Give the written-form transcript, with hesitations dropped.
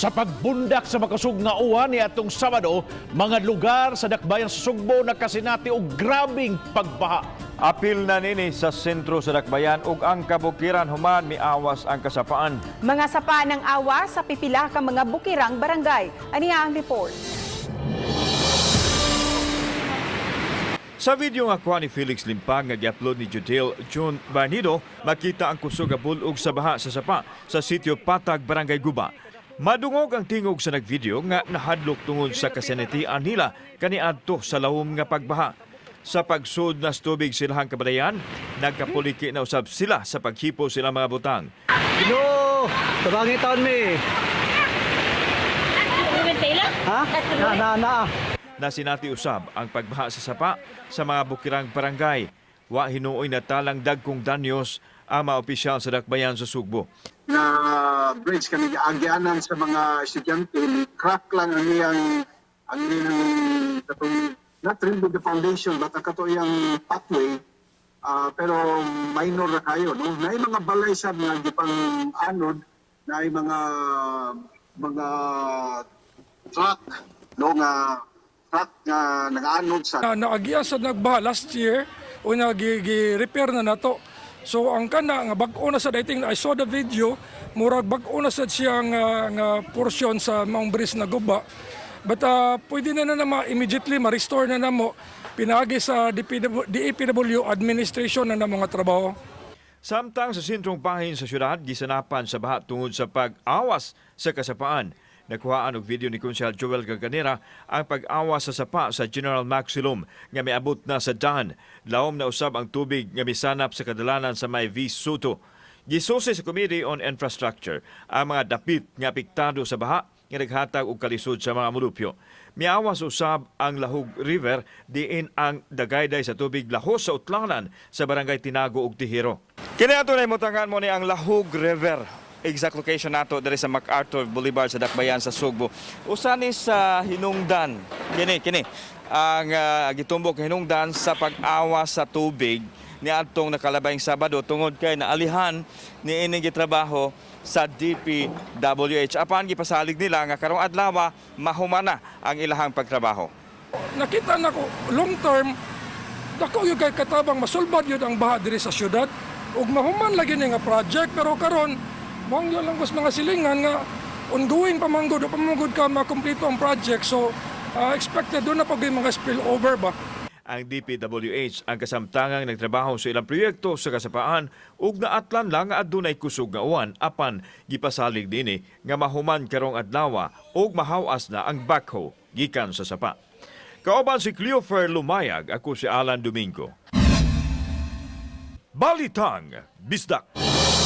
Sa pagbundak sa makasug nga uwan ni atong Sabado, mga lugar sa dakbayan sa Sugbo nakasinati og grabing pagbaha. Apil na nini sa sentro sa Dakbayan ug ang kabukiran human miawas ang kasapaan. Mga sapa ng awa sa pipila ka mga bukirang barangay. Aniya ang report. Sa video nga kuha ni Felix Limpag nga gi-upload ni Judel June Barnido, makita ang kusog nga bulog sa baha sa sapa sa sitio Patag, Barangay Guba. Madungog ang tingog sa nagvideo nga nahadlok tungod sa kasinatian nila kaniadto sa lawom nga pagbaha. Sa pagsud nas tubig silahang kabadayan, nagkapuliki na usab sila sa paghipo sila mga butang. Hello! Tabangin taon mi. Ha? Na. Nasinati usab ang pagbaha sa sapa sa mga bukirang barangay. Wa hinuoy na talang dagkong danyos ang mga opisyal sa Dakbayan sa Sugbo. Na bridge kami giagyanan sa mga estudyante, crack lang ang iyang katong not really the foundation but ang kato iyang pathway, pero minor na kayo, no? Naay mga balay sa mga gipang anod, naay mga truck, no, nga truck nga nag-anod sa Naagya sa nagbaha last year o nag-repair na nato. So ang kana nga bag-o na sa dating I saw the video, murag bag-o na sad siya nga portion sa maong bridge na guba. But pwede na immediately ma-restore na namo pinagi sa DPW administration na mga trabaho. Samtang sa sentrong bahin sa syudad, gisanapan sa baha tungod sa pag-awas sa kasapaan. Nakuhaan og video ni Konsehal Joel Gaganera ang pag-awas sa sapa sa General Maximum nga miabot na sa dahan. Laom na usab ang tubig nga misanap sa kadalanan sa may V. Soto. Gisusi sa Committee on Infrastructure ang mga dapit nga apektado sa baha nga naghatag og kalisod sa mga mulupyo. Miawas usab ang Lahug River diin ang dagayday sa tubig lahos sa utlanan sa Barangay Tinago ug Tihiro. Kini ato na imutangan mo ni ang Lahug River. Exact location nato diri sa MacArthur Boulevard sa Dakbayan sa Sugbo. Usa ni sa hinungdan. Kini ang gitumbok hinungdan sa pag-awas sa tubig ni adtong nakalabayng Sabado tungod kay naalihan ni ining gitrabaho sa DPWH. Apan gipasalig nila nga karong adlaw mahumana ang ilahang pagtrabaho. Nakita nako long term dako yung kay katabang masulbad yun ang baha diri sa syudad ug mahuman lagi ni nga project pero karon mangyo lang mga silingan nga ongoing pamanggod ka makumpleto ang project. So expected doon na pag mga spillover ba. Ang DPWH ang kasamtangang nagtrabaho sa ilang proyekto sa kasapaan ug naatlan lang nga adunay kusog nga uwan apan gipasalig dinhi nga mahuman karong adlaw ug mahawas na ang backhoe gikan sa sapa. Kauban si Cleofer Lumayag, ako si Alan Domingo. Balitang Bisdak.